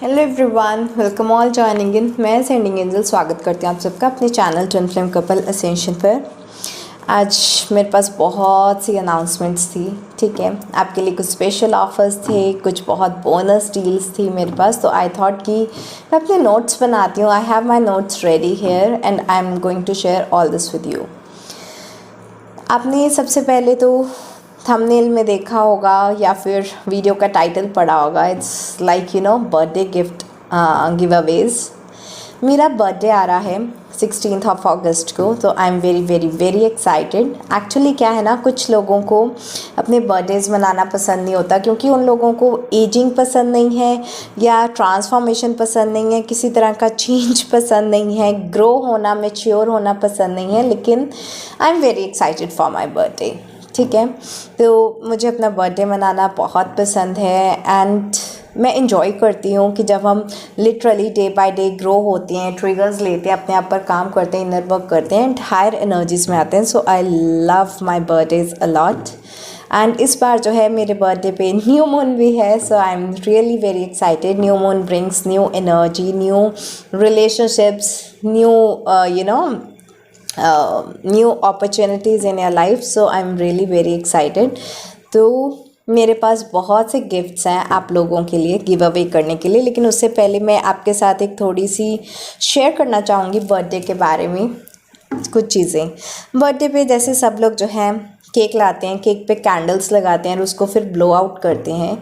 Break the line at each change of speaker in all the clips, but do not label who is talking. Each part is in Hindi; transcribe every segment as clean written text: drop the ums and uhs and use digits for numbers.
Hello everyone, welcome all joining in. मैं सेंडिंग एंजल स्वागत करती हूँ आप सबका अपने channel twin flame couple ascension पर। आज मेरे पास बहुत सी अनाउंसमेंट्स थी, ठीक है। आपके लिए कुछ स्पेशल ऑफर्स थे, कुछ बहुत बोनस डील्स थी मेरे पास। तो आई थॉट कि मैं अपने नोट्स बनाती हूँ। I have my notes ready here and I am going to share all this with you. आपने सबसे पहले तो थंबनेल में देखा होगा या फिर वीडियो का टाइटल पढ़ा होगा। It's like birthday gift give Awez. मेरा बर्थडे आ रहा है 16th ऑफ अगस्त को, तो आई am very very very excited. Actually क्या है ना, कुछ लोगों को अपने बर्थडेज़ मनाना पसंद नहीं होता क्योंकि उन लोगों को एजिंग पसंद नहीं है या ट्रांसफॉर्मेशन पसंद नहीं है, किसी तरह का चेंज पसंद नहीं है, ग्रो होना, मैच्योर होना पसंद नहीं है। लेकिन I am very excited for my birthday, ठीक है। तो मुझे अपना बर्थडे मनाना बहुत पसंद है एंड मैं इन्जॉय करती हूँ कि जब हम literally day by day grow होते हैं, ट्रिगर्स लेते हैं, अपने आप पर काम करते हैं, इनर वर्क करते हैं एंड हायर एनर्जीज़ में आते हैं। So I love my birthdays a lot. And इस बार जो है मेरे बर्थडे पे न्यू मून भी है, so I am really very excited. New moon brings new energy, new relationships, new new opportunities in your life, so I'm really very excited। तो मेरे पास बहुत से गिफ्ट्स हैं आप लोगों के लिए गिव अवे करने के लिए, लेकिन उससे पहले मैं आपके साथ एक थोड़ी सी शेयर करना चाहूँगी बर्थडे के बारे में कुछ चीज़ें। बर्थडे पे जैसे सब लोग जो हैं केक लाते हैं, केक पे कैंडल्स लगाते हैं और उसको फिर ब्लो आउट करते हैं।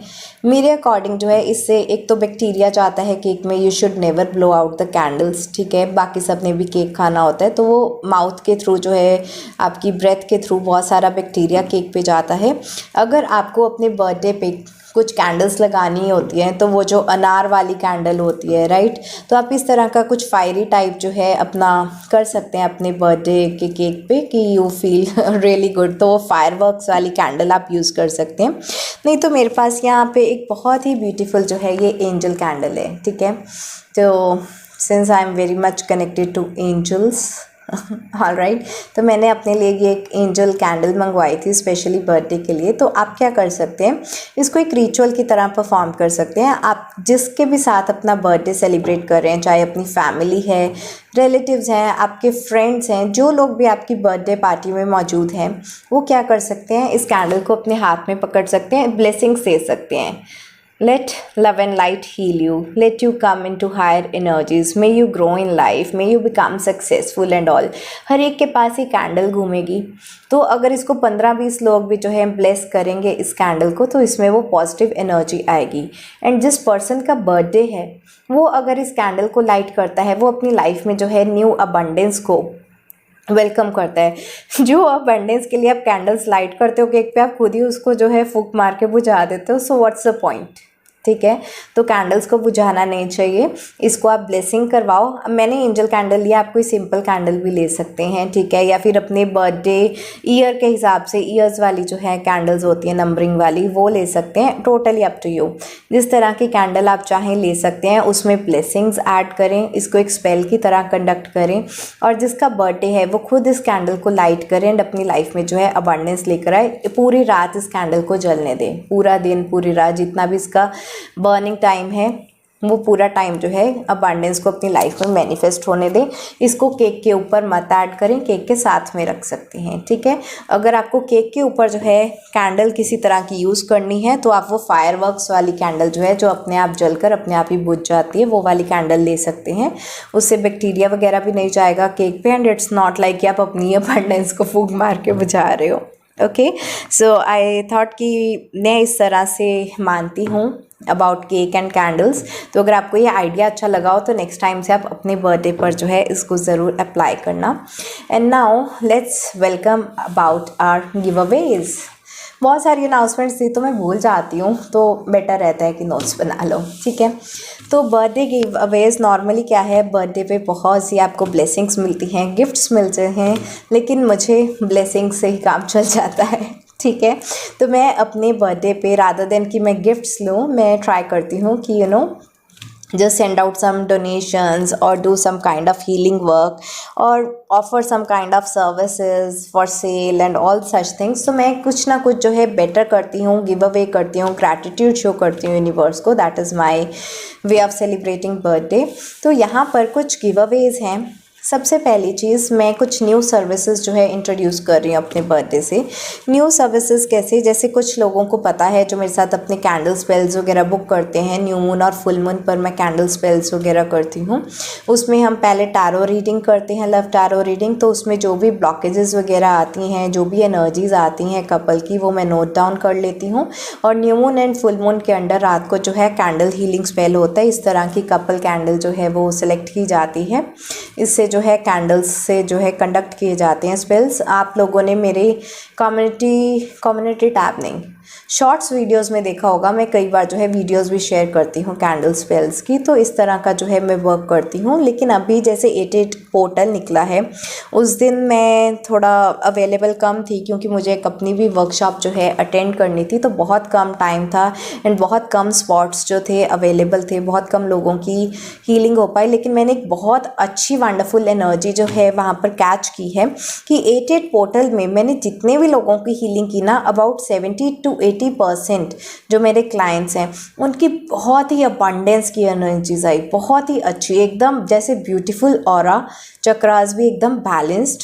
मेरे अकॉर्डिंग जो है इससे एक तो बैक्टीरिया जाता है केक में, you should never blow out the candles, ठीक है। बाकी सब ने भी केक खाना होता है तो वो माउथ के थ्रू जो है, आपकी ब्रेथ के थ्रू बहुत सारा बैक्टीरिया केक पे जाता है। अगर आपको अपने बर्थडे पे कुछ कैंडल्स लगानी होती हैं तो वो जो अनार वाली कैंडल होती है, राइट, तो आप इस तरह का कुछ फायरी टाइप जो है अपना कर सकते हैं अपने बर्थडे के केक पे कि यू फील रियली गुड। तो वो फायरवर्क्स वाली कैंडल आप यूज़ कर सकते हैं। नहीं तो मेरे पास यहाँ पे एक बहुत ही ब्यूटीफुल जो है ये एंजल कैंडल है, ठीक है। तो since I am very much connected to angels all right, तो मैंने अपने लिए ये एक एंजल कैंडल मंगवाई थी स्पेशली बर्थडे के लिए। तो आप क्या कर सकते हैं, इसको एक रिचुअल की तरह परफॉर्म कर सकते हैं। आप जिसके भी साथ अपना बर्थडे सेलिब्रेट कर रहे हैं, चाहे अपनी फैमिली है, रिलेटिव्स हैं, आपके फ्रेंड्स हैं, जो लोग भी आपकी बर्थडे पार्टी में मौजूद हैं, वो क्या कर सकते हैं, इस कैंडल को अपने हाथ में पकड़ सकते हैं, ब्लेसिंग्स दे सकते हैं। Let love and light heal you. Let you come into higher energies. May you grow in life. May you become successful and all. हर एक के पास ये कैंडल घूमेगी। तो अगर इसको 15-20 लोग भी जो है ब्लेस करेंगे इस कैंडल को, तो इसमें वो पॉजिटिव एनर्जी आएगी। एंड जिस पर्सन का बर्थडे है वो अगर इस कैंडल को लाइट करता है, वो अपनी लाइफ में जो है न्यू अबंडेंस को वेलकम करता है। जो अबंडेंस के लिए आप कैंडल्स लाइट करते हो केक पे, आप खुद ही उसको जो है फूंक मार के बुझा देते हो। सो व्हाट्स द पॉइंट, ठीक है। तो कैंडल्स को बुझाना नहीं चाहिए, इसको आप ब्लेसिंग करवाओ। मैंने एंजल कैंडल लिया, आप कोई सिंपल कैंडल भी ले सकते हैं, ठीक है। या फिर अपने बर्थडे ईयर के हिसाब से ईयर्स वाली जो है कैंडल्स होती है नंबरिंग वाली, वो ले सकते हैं। टोटली अप टू यू, जिस तरह की कैंडल आप चाहें ले सकते हैं। उसमें ब्लेसिंग्स ऐड करें, इसको एक स्पेल की तरह कंडक्ट करें और जिसका बर्थडे है वो खुद इस कैंडल को लाइट करें एंड अपनी लाइफ में जो है अबंडेंस लेकर आए। पूरी रात इस कैंडल को जलने दें, पूरा दिन, पूरी रात, जितना भी इसका बर्निंग टाइम है वो पूरा टाइम जो है अबंडेंस को अपनी लाइफ में मैनिफेस्ट होने दें। इसको केक के ऊपर मत ऐड करें, केक के साथ में रख सकते हैं, ठीक है। अगर आपको केक के ऊपर जो है कैंडल किसी तरह की यूज़ करनी है तो आप वो फायरवर्क्स वाली कैंडल जो है, जो अपने आप जलकर अपने आप ही बुझ जाती है, वो वाली कैंडल ले सकते हैं। उससे बैक्टीरिया वगैरह भी नहीं जाएगा केक पे एंड इट्स नॉट लाइक कि आप अपनी अबंडेंस को फूंक मार के बुझा रहे हो। ओके, सो आई थॉट कि मैं इस तरह से मानती हूँ अबाउट केक एंड कैंडल्स। तो अगर आपको ये आइडिया अच्छा लगा हो तो नेक्स्ट टाइम से आप अपने बर्थडे पर जो है इसको ज़रूर अप्लाई करना। And now let's welcome about our giveaways. बहुत सारी अनाउंसमेंट्स थी तो मैं भूल जाती हूँ, तो बेटर रहता है कि नोट्स बना लो, ठीक है। तो बर्थडे गिव अवेज नॉर्मली क्या है, बर्थडे पे बहुत सी आपको ब्लेसिंग्स मिलती हैं, गिफ्ट्स मिलते हैं, लेकिन मुझे ब्लेसिंग्स से ही काम चल जाता है, ठीक है। तो मैं अपने बर्थडे पे रादर देन कि मैं गिफ्ट्स लूँ, मैं ट्राई करती हूँ कि just send out some donations or do some kind of healing work or offer some kind of services for sale and all such things। तो मैं कुछ ना कुछ जो है बेटर करती हूँ, गिव अवे करती हूँ, ग्रैटिट्यूड शो करती हूँ यूनिवर्स को। That is my way of celebrating birthday. तो यहाँ पर कुछ गिव अवेज हैं। सबसे पहली चीज़, मैं कुछ न्यू सर्विसेज जो है इंट्रोड्यूस कर रही हूँ अपने बर्थडे से। न्यू सर्विसेज कैसे, जैसे कुछ लोगों को पता है जो मेरे साथ अपने कैंडल स्पेल्स वगैरह बुक करते हैं, न्यू मून और फुल मून पर मैं कैंडल स्पेल्स वगैरह करती हूँ। उसमें हम पहले टैरो रीडिंग करते हैं, लव टैरो रीडिंग। तो उसमें जो भी ब्लॉकेजेस वगैरह आती हैं, जो भी एनर्जीज आती हैं कपल की, वो मैं नोट डाउन कर लेती हूँ। और new moon and full moon के अंडर रात को जो है कैंडल हीलिंग स्पेल होता है। इस तरह की कपल कैंडल जो है वो सिलेक्ट की जाती है। इससे जो है कैंडल्स से जो है कंडक्ट किए जाते हैं स्पेल्स। आप लोगों ने मेरे कम्युनिटी टैब नहीं, शॉर्ट्स वीडियोस में देखा होगा, मैं कई बार जो है वीडियोस भी शेयर करती हूँ कैंडल स्पेल्स की। तो इस तरह का जो है मैं वर्क करती हूँ। लेकिन अभी जैसे 88 पोर्टल निकला है, उस दिन मैं थोड़ा अवेलेबल कम थी क्योंकि मुझे एक अपनी भी वर्कशॉप जो है अटेंड करनी थी। तो बहुत कम टाइम था एंड बहुत कम स्पॉट्स जो थे अवेलेबल थे, बहुत कम लोगों की हीलिंग हो पाई। लेकिन मैंने एक बहुत अच्छी वंडरफुल एनर्जी जो है वहाँ पर कैच की है कि 88 पोर्टल में मैंने जितने भी लोगों की हीलिंग की ना, अबाउट 70 to 80% जो मेरे क्लाइंट्स हैं उनकी बहुत ही अबंडेंस की एनर्जीज आई, बहुत ही अच्छी, एकदम जैसे ब्यूटीफुल ऑरा, चक्रास भी एकदम बैलेंस्ड,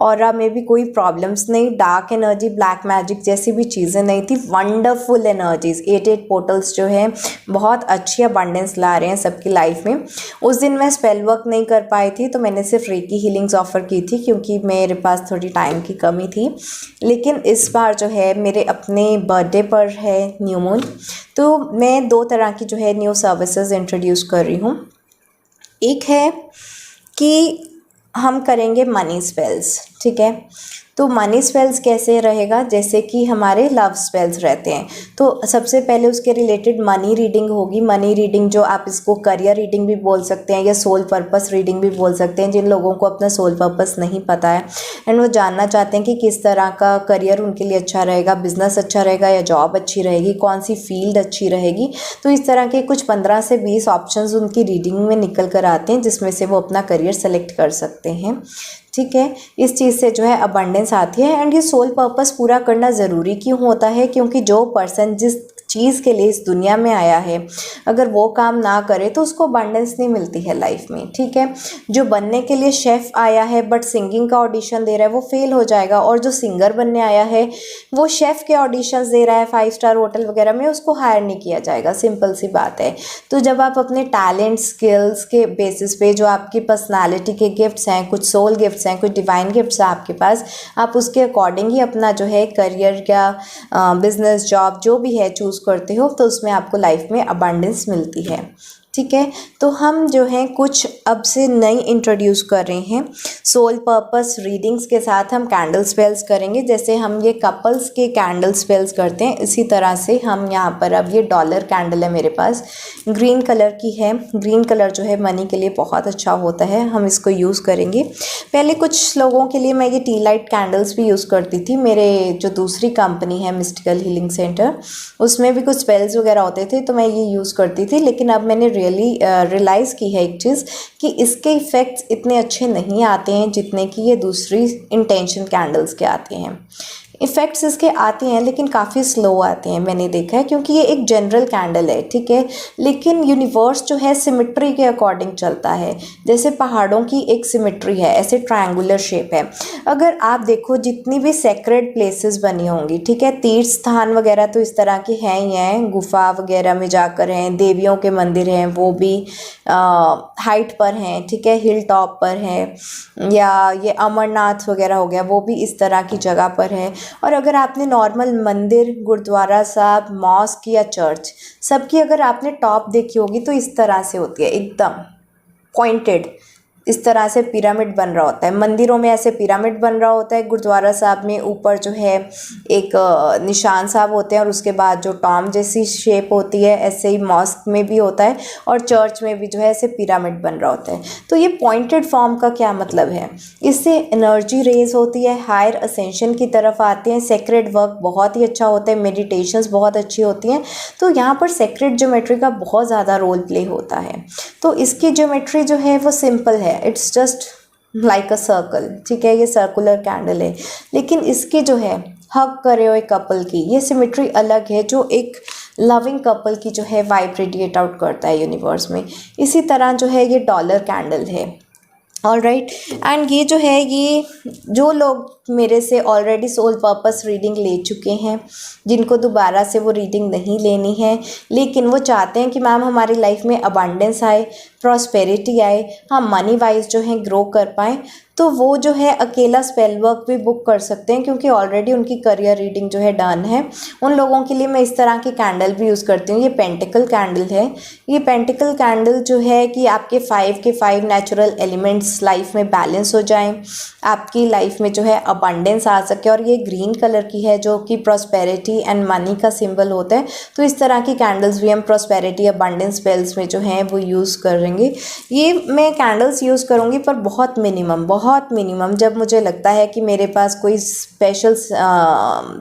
ऑरा में भी कोई प्रॉब्लम्स नहीं, डार्क एनर्जी, ब्लैक मैजिक जैसी भी चीज़ें नहीं थी, वंडरफुल एनर्जीज। 88 पोर्टल्स जो है बहुत अच्छी अबंडेंस ला रहे हैं सबकी लाइफ में। उस दिन मैं स्पेल वर्क नहीं कर पाई थी, तो मैंने सिर्फ रेकी हीलिंग्स ऑफ़र की थी क्योंकि मेरे पास थोड़ी टाइम की कमी थी। लेकिन इस बार जो है मेरे अपने बर्थडे पर है न्यू मून, तो मैं 2 तरह की जो है न्यू सर्विसेज इंट्रोड्यूस कर रही हूँ। एक है कि हम करेंगे मनी स्पेल्स, ठीक है। तो मनी स्पेल्स कैसे रहेगा, जैसे कि हमारे लव स्पेल्स रहते हैं। तो सबसे पहले उसके रिलेटेड मनी रीडिंग होगी। मनी रीडिंग जो आप इसको करियर रीडिंग भी बोल सकते हैं या सोल पर्पस रीडिंग भी बोल सकते हैं। जिन लोगों को अपना सोल पर्पस नहीं पता है एंड वो जानना चाहते हैं कि किस तरह का करियर उनके लिए अच्छा रहेगा, बिजनेस अच्छा रहेगा या जॉब अच्छी रहेगी, कौन सी फील्ड अच्छी रहेगी, तो इस तरह के कुछ 15 से 20 ऑप्शंस उनकी रीडिंग में निकल कर आते हैं जिसमें से वो अपना करियर सेलेक्ट कर सकते हैं, ठीक है। इस चीज़ से जो है अबंडेंस आती है। एंड ये सोल पर्पस पूरा करना ज़रूरी क्यों होता है, क्योंकि जो पर्सन जिस चीज़ के लिए इस दुनिया में आया है, अगर वो काम ना करे तो उसको अबंडेंस नहीं मिलती है लाइफ में, ठीक है। जो बनने के लिए शेफ़ आया है बट सिंगिंग का ऑडिशन दे रहा है वो फेल हो जाएगा, और जो सिंगर बनने आया है वो शेफ़ के ऑडिशंस दे रहा है 5 स्टार होटल वगैरह में, उसको हायर नहीं किया जाएगा। सिंपल सी बात है। तो जब आप अपने टैलेंट स्किल्स के बेसिस पे, जो आपकी पर्सनालिटी के गिफ्ट्स हैं, कुछ सोल गिफ्ट्स हैं, कुछ डिवाइन गिफ्ट्स हैं आपके पास, आप उसके अकॉर्डिंग ही अपना जो है करियर या बिजनेस जॉब जो भी है चूज़ करते हो, तो उसमें आपको लाइफ में अबंडेंस मिलती है, ठीक है। तो हम जो हैं कुछ अब से नई इंट्रोड्यूस कर रहे हैं सोल पर्पस रीडिंग्स के साथ। हम कैंडल स्पेल्स करेंगे, जैसे हम ये कपल्स के कैंडल स्पेल्स करते हैं इसी तरह से हम यहाँ पर, अब ये डॉलर कैंडल है मेरे पास, ग्रीन कलर की है। ग्रीन कलर जो है मनी के लिए बहुत अच्छा होता है, हम इसको यूज़ करेंगे। पहले कुछ लोगों के लिए मैं ये टी लाइट कैंडल्स भी यूज़ करती थी। मेरे जो दूसरी कंपनी है मिस्टिकल हीलिंग सेंटर, उसमें भी कुछ स्पेल्स वगैरह होते थे तो मैं ये यूज़ करती थी। लेकिन अब मैंने रियलाइज़ की है एक चीज़ कि इसके इफ़ेक्ट्स इतने अच्छे नहीं आते हैं जितने कि ये दूसरी इंटेंशन कैंडल्स के आते हैं। इफ़ेक्ट्स इसके आते हैं लेकिन काफ़ी स्लो आते हैं, मैंने देखा है, क्योंकि ये एक जनरल कैंडल है, ठीक है। लेकिन यूनिवर्स जो है सिमेट्री के अकॉर्डिंग चलता है। जैसे पहाड़ों की एक सिमेट्री है, ऐसे ट्रायंगुलर शेप है। अगर आप देखो जितनी भी सेक्रेड प्लेसेस बनी होंगी, ठीक है, तीर्थ स्थान वगैरह तो इस तरह के हैं ही हैं, गुफा वगैरह में जाकर हैं, देवियों के मंदिर हैं वो भी हाइट पर हैं, ठीक है, हिल टॉप पर हैं, या ये अमरनाथ वगैरह हो गया वो भी इस तरह की जगह पर है। और अगर आपने नॉर्मल मंदिर, गुरुद्वारा साहब, मॉस्क या चर्च सबकी अगर आपने टॉप देखी होगी तो इस तरह से होती है, एकदम पॉइंटेड, इस तरह से पिरामिड बन रहा होता है। मंदिरों में ऐसे पिरामिड बन रहा होता है, गुरुद्वारा साहब में ऊपर जो है एक निशान साहब होते हैं और उसके बाद जो टॉम जैसी शेप होती है, ऐसे ही मॉस्क में भी होता है और चर्च में भी जो है ऐसे पिरामिड बन रहा होता है। तो ये पॉइंटेड फॉर्म का क्या मतलब है, इससे एनर्जी रेज होती है, हायर असेंशन की तरफ आते हैं, सेक्रेड वर्क बहुत ही अच्छा होता है, मेडिटेशंस बहुत अच्छी होती हैं। तो यहाँ पर सेक्रेड ज्योमेट्री का बहुत ज़्यादा रोल प्ले होता है। तो इसकी ज्योमेट्री जो है वो सिंपल है, it's just like a circle, ठीक है, ये सर्कुलर कैंडल है। लेकिन इसकी जो है हग करे हुए कपल की ये सिमेट्री अलग है, जो एक लविंग कपल की जो है वाइब रेडिएट आउट करता है यूनिवर्स में। इसी तरह जो है ये डॉलर कैंडल है। ऑलराइट, एंड ये जो है, ये जो लोग मेरे से ऑलरेडी सोल पर्पस रीडिंग ले चुके हैं, जिनको दोबारा से वो रीडिंग नहीं लेनी है, लेकिन वो चाहते हैं कि मैम हमारी लाइफ में अबांडेंस आए, प्रॉस्पेरिटी आए, हम मनी वाइज जो है ग्रो कर पाएँ, तो वो जो है अकेला स्पेल वर्क भी बुक कर सकते हैं, क्योंकि ऑलरेडी उनकी करियर रीडिंग जो है डन है। उन लोगों के लिए मैं इस तरह की कैंडल भी यूज़ करती हूँ। ये पेंटिकल कैंडल है। ये पेंटिकल कैंडल जो है कि आपके 5 के 5 नेचुरल एलिमेंट्स लाइफ में बैलेंस हो जाएं, आपकी लाइफ में जो है अबंडेंस आ सके, और ये ग्रीन कलर की है जो कि प्रॉस्पेरिटी एंड मनी का सिंबल होता है। तो इस तरह की कैंडल्स भी हम प्रॉस्पेरिटी अबंडेंस स्पेल्स में जो है वो यूज़ करेंगे। ये मैं कैंडल्स यूज़ करूँगी पर बहुत मिनिमम जब मुझे लगता है कि मेरे पास कोई स्पेशल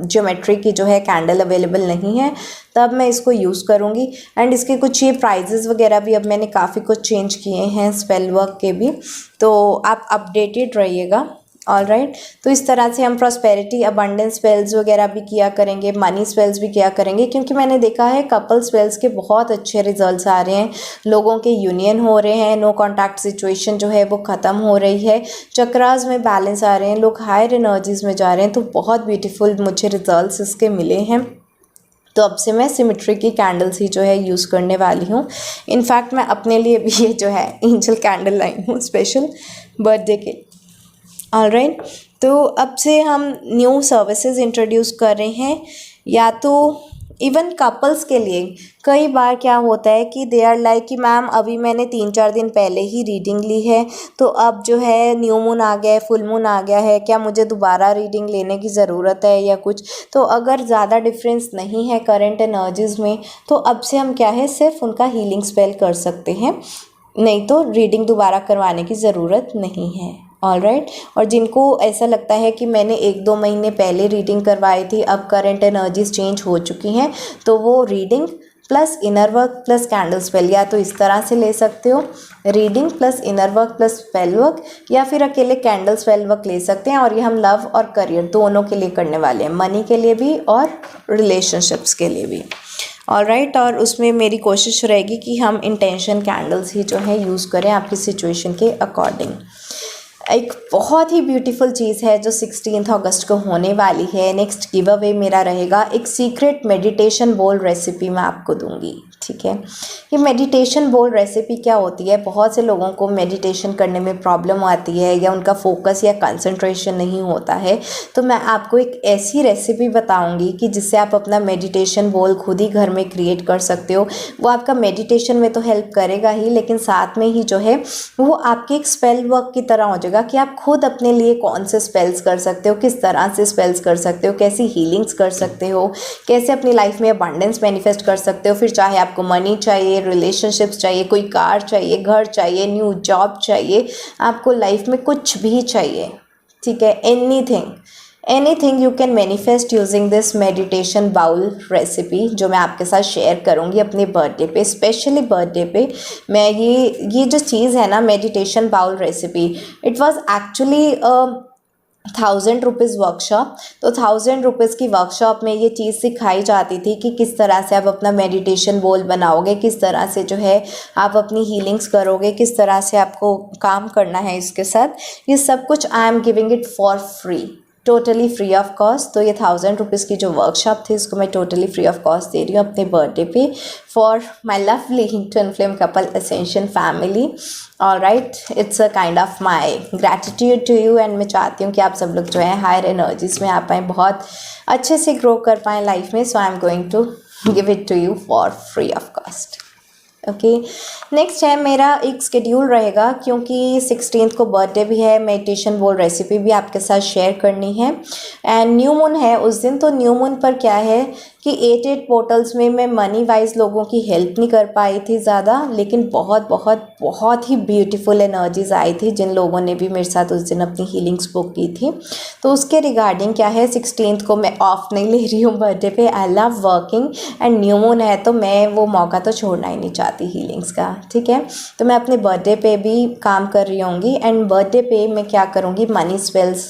ज्योमेट्री की जो है कैंडल अवेलेबल नहीं है, तब मैं इसको यूज़ करूँगी। एंड इसके कुछ ये प्राइजेज़ वगैरह भी अब मैंने काफ़ी कुछ चेंज किए हैं स्पेल वर्क के भी, तो आप अपडेटेड रहिएगा। ऑलराइट, तो इस तरह से हम प्रॉस्पेरिटी अबंडेंस स्पेल्स वगैरह भी किया करेंगे, मनी स्पेल्स भी किया करेंगे, क्योंकि मैंने देखा है कपल स्पेल्स के बहुत अच्छे रिजल्ट्स आ रहे हैं, लोगों के यूनियन हो रहे हैं, नो कॉन्टैक्ट सिचुएशन जो है वो ख़त्म हो रही है, चक्रास में बैलेंस आ रहे हैं, लोग हायर एनर्जीज़ में जा रहे हैं। तो बहुत ब्यूटीफुल मुझे रिजल्ट्स इसके मिले हैं। तो अब से मैं सिमेट्री की कैंडल्स ही जो है यूज़ करने वाली हूँ। इनफैक्ट मैं अपने लिए भी ये जो है एंजल कैंडल लाई हूँ स्पेशल बर्थडे के। ऑलराइट, तो अब से हम न्यू सर्विसेज इंट्रोड्यूस कर रहे हैं, या तो इवन कपल्स के लिए। कई बार क्या होता है कि दे आर लाइक कि मैम अभी मैंने 3-4 दिन पहले ही रीडिंग ली है, तो अब जो है न्यू मून आ गया है, फुल मून आ गया है, क्या मुझे दोबारा रीडिंग लेने की ज़रूरत है या कुछ। तो अगर ज़्यादा डिफरेंस नहीं है करंट एनर्जीज़ में, तो अब से हम क्या है सिर्फ उनका हीलिंग स्पेल कर सकते हैं, नहीं तो रीडिंग दोबारा करवाने की ज़रूरत नहीं है। ऑलराइट, और जिनको ऐसा लगता है कि मैंने 1-2 महीने पहले रीडिंग करवाई थी, अब करंट एनर्जीज चेंज हो चुकी हैं, तो वो reading plus inner work plus candle spell या तो इस तरह से ले सकते हो, reading plus inner work plus spell work, या फिर अकेले कैंडल स्पेल वर्क ले सकते हैं। और ये हम लव और करियर दोनों के लिए करने वाले हैं, मनी के लिए भी और रिलेशनशिप्स के लिए भी। ऑलराइट, और उसमें मेरी कोशिश रहेगी कि हम इंटेंशन कैंडल्स ही जो है यूज़ करें आपकी सिचुएशन के अकॉर्डिंग। एक बहुत ही ब्यूटीफुल चीज़ है जो 16 अगस्त को होने वाली है। नेक्स्ट गिव अवे मेरा रहेगा, एक सीक्रेट मेडिटेशन बोल रेसिपी मैं आपको दूंगी। ठीक है, ये मेडिटेशन बोल रेसिपी क्या होती है, बहुत से लोगों को मेडिटेशन करने में प्रॉब्लम आती है या उनका फोकस या कंसंट्रेशन नहीं होता है, तो मैं आपको एक ऐसी रेसिपी बताऊंगी कि जिससे आप अपना मेडिटेशन बोल खुद ही घर में क्रिएट कर सकते हो। वो आपका मेडिटेशन में तो हेल्प करेगा ही, लेकिन साथ में ही जो है वो आपके एक स्पेल वर्क की तरह हो जाएगा कि आप खुद अपने लिए कौन से स्पेल्स कर सकते हो, किस तरह से स्पेल्स कर सकते हो, कैसी हीलिंग्स कर सकते हो, कैसे अपनी लाइफ में अबंडेंस मैनिफेस्ट कर सकते हो। फिर चाहे आपको मनी चाहिए, रिलेशनशिप्स चाहिए, कोई कार चाहिए, घर चाहिए, न्यू जॉब चाहिए, आपको लाइफ में कुछ भी चाहिए, ठीक है, anything you can manifest using this meditation bowl recipe, जो मैं आपके साथ शेयर करूंगी अपने बर्थडे पे, स्पेशली बर्थडे पे। मैं ये जो चीज़ है ना meditation bowl recipe, it was actually 1000 rupees workshop. तो 1000 रुपीज़ की वर्कशॉप में ये चीज़ सिखाई जाती थी कि किस तरह से आप अपना मेडिटेशन बोल बनाओगे, किस तरह से जो है आप अपनी हीलिंग्स करोगे, किस तरह से आपको काम करना है इसके साथ। ये सब कुछ I am giving it for free, totally free of cost. तो ये 1000 रुपीज़ की जो वर्कशॉप थी इसको मैं टोटली फ्री ऑफ कॉस्ट दे रही हूँ अपने बर्थडे पे for my lovely twin flame couple ascension family. Alright, it's a kind of my gratitude to you, and मैं चाहती हूँ कि आप सब लोग जो है हायर एनर्जीज़ में आ पाएँ, बहुत अच्छे से ग्रो कर पाएँ लाइफ में। So I am going to give it to you for free of cost. Okay, next है मेरा एक स्केड्यूल रहेगा, क्योंकि 16 को बर्थडे भी है, मेडिटेशन बोल रेसिपी भी आपके साथ शेयर करनी है, एंड न्यू मून है उस दिन। तो न्यू मून पर क्या है कि 8 पोर्टल्स में मैं मनी वाइज लोगों की हेल्प नहीं कर पाई थी ज़्यादा, लेकिन बहुत बहुत बहुत ही ब्यूटीफुल एनर्जीज आई थी जिन लोगों ने भी मेरे साथ उस दिन अपनी हीलिंग्स बुक की थी। तो उसके रिगार्डिंग क्या है, 16 को मैं ऑफ नहीं ले रही हूँ बर्थडे पे, I love working, and new moon है तो मैं वो मौका तो छोड़ना ही नहीं चाहती हीलिंग्स का। ठीक है, तो मैं अपने बर्थडे पे भी काम कर रही होंगी, एंड बर्थडे पे मैं क्या करूँगी, मनी स्पेल्स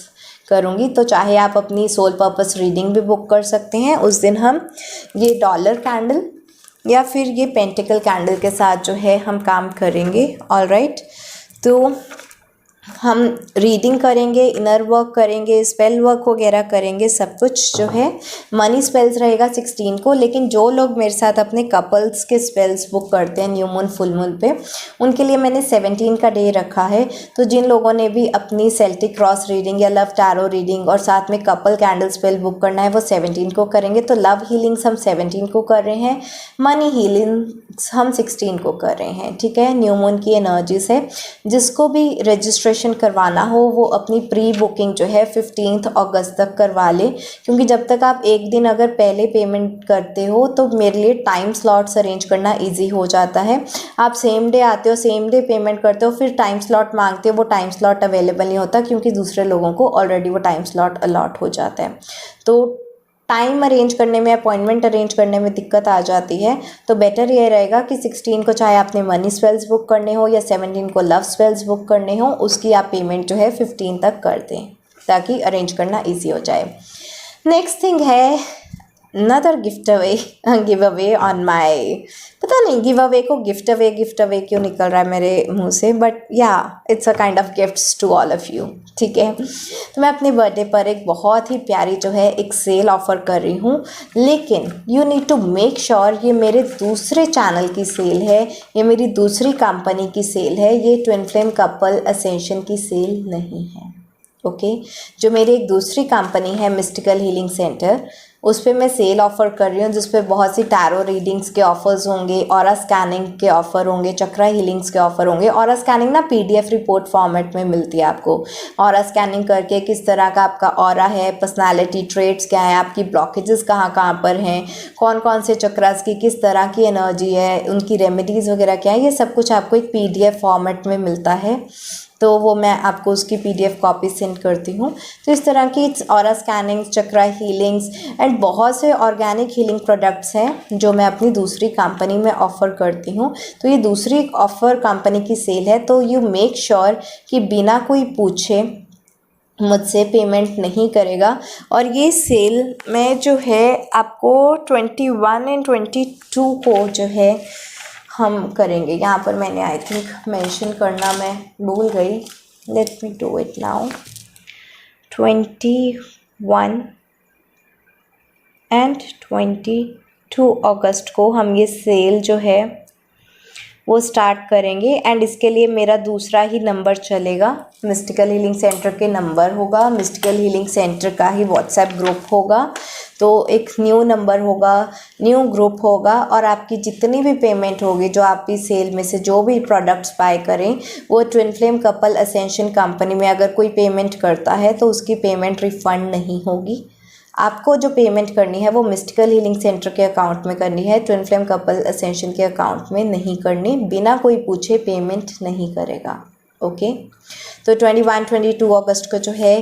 करूँगी। तो चाहे आप अपनी सोल पर्पस रीडिंग भी बुक कर सकते हैं। उस दिन हम ये डॉलर कैंडल या फिर ये पेंटिकल कैंडल के साथ जो है हम काम करेंगे। ऑलराइट, तो हम रीडिंग करेंगे, इनर वर्क करेंगे, स्पेल वर्क वगैरह करेंगे, सब कुछ जो है। मनी स्पेल्स रहेगा 16 को, लेकिन जो लोग मेरे साथ अपने कपल्स के स्पेल्स बुक करते हैं न्यू मून फुल मून पे, उनके लिए मैंने 17 का डे रखा है। तो जिन लोगों ने भी अपनी सेल्टिक क्रॉस रीडिंग या लव टैरो रीडिंग और साथ में कपल कैंडल स्पेल बुक करना है वो 17 को करेंगे। तो लव हीलिंग्स हम 17 को कर रहे हैं, मनी हीलिंग्स हम 16 को कर रहे हैं। ठीक है, न्यू मून की एनर्जीज है। जिसको भी रजिस्ट्रेशन करवाना हो वो अपनी प्री बुकिंग जो है 15 अगस्त तक करवा ले, क्योंकि जब तक आप एक दिन अगर पहले पेमेंट करते हो तो मेरे लिए टाइम स्लॉट्स अरेंज करना इजी हो जाता है। आप सेम डे आते हो, सेम डे पेमेंट करते हो, फिर टाइम स्लॉट मांगते हो, वो टाइम स्लॉट अवेलेबल नहीं होता क्योंकि दूसरे लोगों को ऑलरेडी वो टाइम स्लॉट अलॉट हो जाता है। तो टाइम अरेंज करने में, अपॉइंटमेंट अरेंज करने में दिक्कत आ जाती है। तो बेटर ये रहेगा कि 16 को चाहे आपने मनी स्पेल्स बुक करने हो या 17 को लव स्पेल्स बुक करने हो, उसकी आप पेमेंट जो है 15 तक कर दें ताकि अरेंज करना इजी हो जाए। नेक्स्ट थिंग है another giveaway on my, पता नहीं गिव अवे को गिफ्ट अवे क्यों निकल रहा है मेरे मुंह से, बट या it's a kind of gifts to all of you. ठीक है, तो मैं अपने बर्थडे पर एक बहुत ही प्यारी जो है एक सेल ऑफ़र कर रही हूँ, लेकिन you need to make sure ये मेरे दूसरे चैनल की सेल है, ये मेरी दूसरी कंपनी की सेल है, ये ट्विन फ्लेम कपल असेंशन की सेल नहीं है। ओके, जो मेरी एक दूसरी कंपनी है मिस्टिकल हीलिंग सेंटर, उस पर मैं सेल ऑफ़र कर रही हूँ, जिस पे बहुत सी टैरो रीडिंग्स के ऑफ़र्स होंगे, ऑरा स्कैनिंग के ऑफ़र होंगे, चक्रा हीलिंग्स के ऑफ़र होंगे। ऑरा स्कैनिंग ना PDF रिपोर्ट फॉर्मेट में मिलती है आपको। ऑरा स्कैनिंग करके किस तरह का आपका ऑरा है, पर्सनालिटी ट्रेट्स क्या है, आपकी ब्लॉकेजेस कहाँ कहाँ पर हैं, कौन कौन से चक्रास की किस तरह की एनर्जी है, उनकी रेमेडीज़ वगैरह क्या है, ये सब कुछ आपको एक PDF फॉर्मेट में मिलता है। तो वो मैं आपको उसकी PDF कॉपी सेंड करती हूँ। तो इस तरह की ऑरा स्कैनिंग्स, चक्रा हीलिंग्स एंड बहुत से ऑर्गेनिक हीलिंग प्रोडक्ट्स हैं जो मैं अपनी दूसरी कंपनी में ऑफ़र करती हूँ। तो ये दूसरी ऑफ़र कंपनी की सेल है, तो यू मेक श्योर कि बिना कोई पूछे मुझसे पेमेंट नहीं करेगा। और ये सेल में जो है आपको 21 एंड 22 को जो है हम करेंगे। यहाँ पर मैंने आई थिंक मेंशन करना मैं भूल गई, let me do it now. 21 and 22 अगस्त को हम ये सेल जो है वो स्टार्ट करेंगे। एंड इसके लिए मेरा दूसरा ही नंबर चलेगा, मिस्टिकल हीलिंग सेंटर के नंबर होगा, मिस्टिकल हीलिंग सेंटर का ही व्हाट्सएप ग्रुप होगा। तो एक न्यू नंबर होगा, न्यू ग्रुप होगा, और आपकी जितनी भी पेमेंट होगी जो आप इस सेल में से जो भी प्रोडक्ट्स बाय करें, वो twin flame couple ascension company में अगर कोई पेमेंट करता है तो उसकी पेमेंट रिफ़ंड नहीं होगी। आपको जो पेमेंट करनी है वो मिस्टिकल हीलिंग सेंटर के अकाउंट में करनी है, ट्विन फ्लेम कपल असेंशन के अकाउंट में नहीं करनी। बिना कोई पूछे पेमेंट नहीं करेगा। ओके, तो 21-22 अगस्त को जो है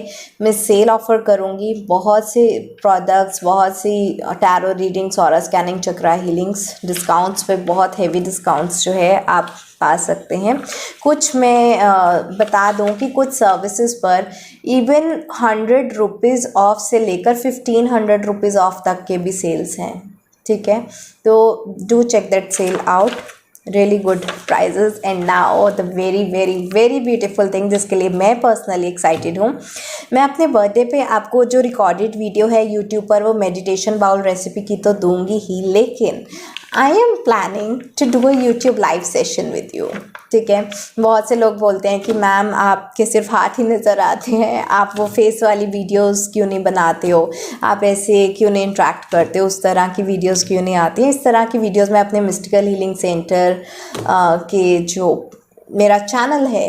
मैं सेल ऑफ़र करूँगी। बहुत से प्रोडक्ट्स, बहुत सी टैरो रीडिंग्स, ऑरा स्कैनिंग, चक्रा हीलिंग्स डिस्काउंट्स पे, बहुत हेवी डिस्काउंट्स जो है आप पा सकते हैं। कुछ मैं बता दूं कि कुछ सर्विसेज पर इवन 100 रुपीज़ ऑफ से लेकर 1500 रुपीज़ ऑफ तक के भी सेल्स हैं। ठीक है, तो do check that sale out, really good prices. And now the very very very beautiful thing जिसके लिए मैं पर्सनली एक्साइटेड हूँ, मैं अपने बर्थडे पे आपको जो रिकॉर्डेड वीडियो है यूट्यूब पर वो मेडिटेशन बाउल रेसिपी की तो दूंगी ही, लेकिन I am planning to do a YouTube live session with you. ठीक है, बहुत से लोग बोलते हैं कि मैम आपके सिर्फ हाथ ही नज़र आते हैं, आप वो फेस वाली वीडियोस क्यों नहीं बनाते हो, आप ऐसे क्यों नहीं इंटरेक्ट करते हो, उस तरह की वीडियोस क्यों नहीं आती हैं। इस तरह की वीडियोस मैं अपने मिस्टिकल हीलिंग सेंटर के जो मेरा चैनल है,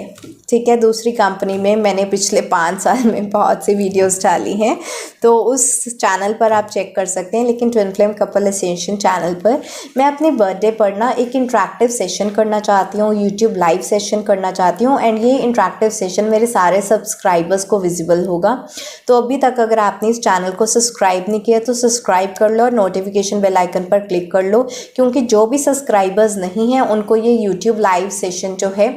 ठीक है, दूसरी कंपनी में मैंने पिछले 5 साल में बहुत सी वीडियोस डाली हैं, तो उस चैनल पर आप चेक कर सकते हैं। लेकिन twin flame couple ascension channel पर मैं अपने बर्थडे पर ना एक इंटरेक्टिव सेशन करना चाहती हूँ, यूट्यूब लाइव सेशन करना चाहती हूँ। एंड ये इंटरेक्टिव सेशन मेरे सारे सब्सक्राइबर्स को विजिबल होगा। तो अभी तक अगर आपने इस चैनल को सब्सक्राइब नहीं किया तो सब्सक्राइब कर लो और नोटिफिकेशन बेल आइकन पर क्लिक कर लो, क्योंकि जो भी सब्सक्राइबर्स नहीं हैं उनको ये यूट्यूब लाइव सेशन जो है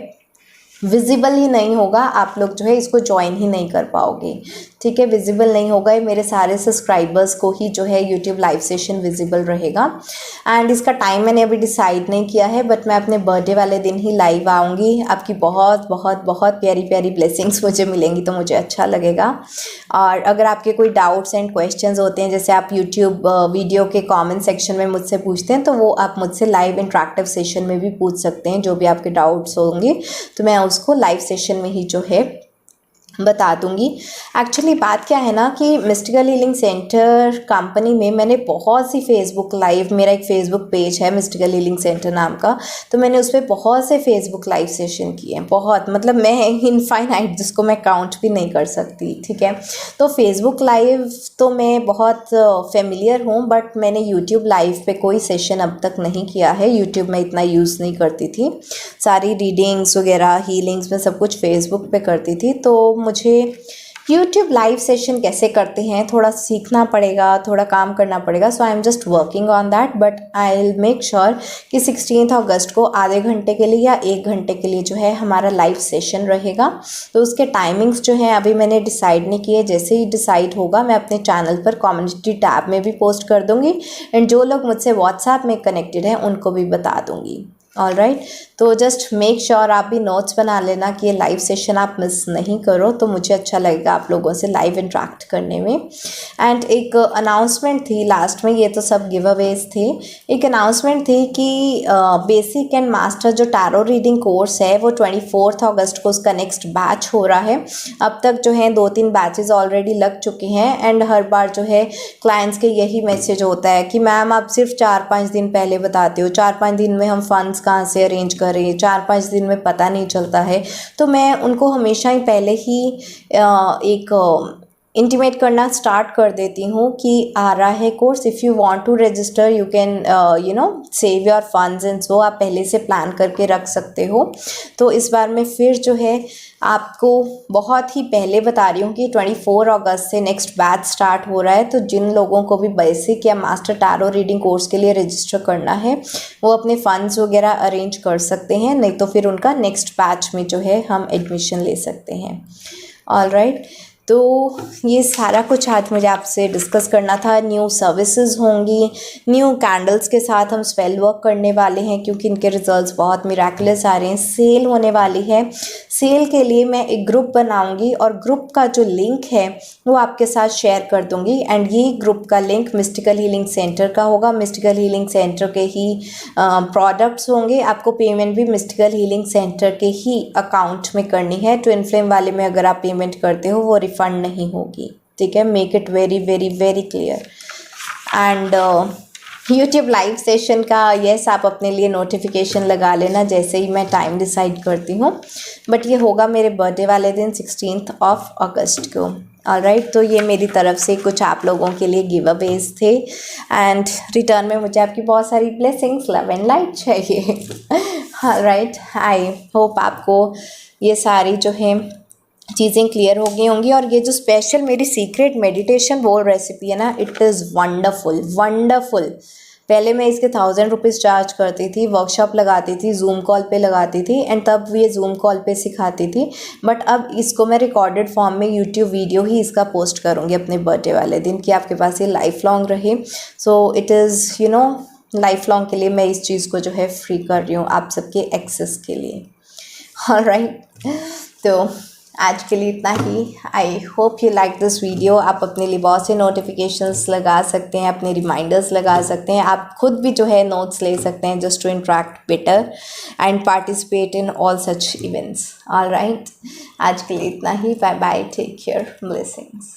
विजिबल ही नहीं होगा, आप लोग जो है इसको ज्वाइन ही नहीं कर पाओगे। ठीक है, विजिबल नहीं होगा, ये मेरे सारे सब्सक्राइबर्स को ही जो है यूट्यूब लाइव सेशन विजिबल रहेगा। एंड इसका टाइम मैंने अभी डिसाइड नहीं किया है, बट मैं अपने बर्थडे वाले दिन ही लाइव आऊँगी। आपकी बहुत बहुत बहुत प्यारी प्यारी ब्लेसिंग्स मुझे मिलेंगी तो मुझे अच्छा लगेगा। और अगर आपके कोई डाउट्स एंड क्वेश्चंस होते हैं, जैसे आप यूट्यूब वीडियो के कमेंट सेक्शन में मुझसे पूछते हैं, तो वो आप मुझसे लाइव इंटरेक्टिव सेशन में भी पूछ सकते हैं। जो भी आपके डाउट्स होंगे तो मैं उसको लाइव सेशन में ही जो है बता दूंगी। एक्चुअली बात क्या है ना कि मिस्टिकल हीलिंग सेंटर कंपनी में मैंने बहुत सी फेसबुक लाइव, मेरा एक फेसबुक पेज है मिस्टिकल हीलिंग सेंटर नाम का, तो मैंने उस पर बहुत से फेसबुक लाइव सेशन किए हैं। बहुत मतलब मैं इनफाइनाइट, जिसको मैं काउंट भी नहीं कर सकती। ठीक है, तो फेसबुक लाइव तो मैं बहुत फेमिलियर हूँ, बट मैंने यूट्यूब लाइव पे कोई सेशन अब तक नहीं किया है। यूट्यूब में इतना यूज़ नहीं करती थी, सारी रीडिंग्स वगैरह हीलिंग्स में सब कुछ फेसबुक पे करती थी। तो मुझे यूट्यूब लाइव सेशन कैसे करते हैं थोड़ा सीखना पड़ेगा, थोड़ा काम करना पड़ेगा। So I am just working on that, but I will make sure कि 16 अगस्त को आधे घंटे के लिए या 1 घंटे के लिए जो है हमारा लाइव सेशन रहेगा। तो उसके टाइमिंग्स जो है अभी मैंने डिसाइड नहीं किए, जैसे ही डिसाइड होगा मैं अपने चैनल पर कम्युनिटी टैब में भी पोस्ट कर दूँगी, एंड जो लोग मुझसे व्हाट्सएप में कनेक्टेड हैं उनको भी बता दूँगी। ऑल राइट, तो जस्ट मेक श्योर आप भी नोट्स बना लेना कि ये लाइव सेशन आप मिस नहीं करो, तो मुझे अच्छा लगेगा आप लोगों से लाइव इंटरेक्ट करने में। एंड एक अनाउंसमेंट थी लास्ट में, ये तो सब गिव अवेज थे। एक अनाउंसमेंट थी कि बेसिक एंड मास्टर जो टैरो रीडिंग कोर्स है वो 24 अगस्त को उसका नेक्स्ट बैच हो रहा है। अब तक जो है 2-3 बैचेस ऑलरेडी लग चुके हैं, एंड हर बार जो है क्लाइंट्स के यही मैसेज होता है कि मैम आप सिर्फ 4-5 दिन पहले बताते हो, 4-5 दिन में हम फंड्स कहाँ से अरेंज करें, 4-5 दिन में पता नहीं चलता है। तो मैं उनको हमेशा ही पहले ही एक इंटीमेट करना स्टार्ट कर देती हूँ कि आ रहा है course, if you want to register you can save your funds and so, आप पहले से प्लान करके रख सकते हो। तो इस बार मैं फिर जो है आपको बहुत ही पहले बता रही हूँ कि 24 अगस्त से नेक्स्ट बैच स्टार्ट हो रहा है। तो जिन लोगों को भी बेसिक या मास्टर टैरो रीडिंग कोर्स के लिए रजिस्टर करना है वो अपने फंड्स वगैरह अरेंज कर सकते हैं, नहीं तो फिर उनका नेक्स्ट बैच में जो है हम एडमिशन ले सकते हैं। ऑल राइट, तो ये सारा कुछ आज मुझे आपसे डिस्कस करना था। न्यू सर्विसेज होंगी, न्यू कैंडल्स के साथ हम स्पेल वर्क करने वाले हैं क्योंकि इनके रिजल्ट्स बहुत मिराकुलस आ रहे हैं। सेल होने वाली है, सेल के लिए मैं एक ग्रुप बनाऊंगी और ग्रुप का जो लिंक है वो आपके साथ शेयर कर दूंगी। एंड ये ग्रुप का लिंक मिस्टिकल हीलिंग सेंटर का होगा, मिस्टिकल हीलिंग सेंटर के ही प्रोडक्ट्स होंगे। आपको पेमेंट भी मिस्टिकल हीलिंग सेंटर के ही अकाउंट में करनी है। ट्विन फ्लेम वाले में अगर आप पेमेंट करते हो वो रिफंड नहीं होगी। ठीक है, make it very very very clear. And YouTube live session का यस आप अपने लिए नोटिफिकेशन लगा लेना जैसे ही मैं टाइम डिसाइड करती हूँ, बट ये होगा मेरे बर्थडे वाले दिन 16 अगस्त को। ऑलराइट, तो ये मेरी तरफ से कुछ आप लोगों के लिए गिव अवेज थे, एंड रिटर्न में मुझे आपकी बहुत सारी ब्लेसिंग्स, लव एंड लाइट चाहिए। ऑलराइट, आई होप आपको ये सारी जो है चीज़ें क्लियर हो गई होंगी। और ये जो स्पेशल मेरी सीक्रेट मेडिटेशन बोल रेसिपी है ना, इट इज़ वंडरफुल वंडरफुल। पहले मैं इसके 1000 रुपीज़ चार्ज करती थी, वर्कशॉप लगाती थी, जूम कॉल पे लगाती थी, एंड तब ये जूम कॉल पे सिखाती थी। बट अब इसको मैं रिकॉर्डेड फॉर्म में यूट्यूब वीडियो ही इसका पोस्ट करूँगी अपने बर्थडे वाले दिन कि आपके पास ये लाइफ लॉन्ग रहे। So it is life long के लिए मैं इस चीज़ को जो है फ्री कर रही हूँ आप सबके एक्सेस के लिए। ऑलराइट, तो आज के लिए इतना ही। I hope you like this video. आप अपने लिए बहुत से नोटिफिकेशंस लगा सकते हैं, अपने रिमाइंडर्स लगा सकते हैं, आप खुद भी जो है नोट्स ले सकते हैं just to interact better and participate in all such events. Alright, आज के लिए इतना ही। Bye bye, take care, blessings.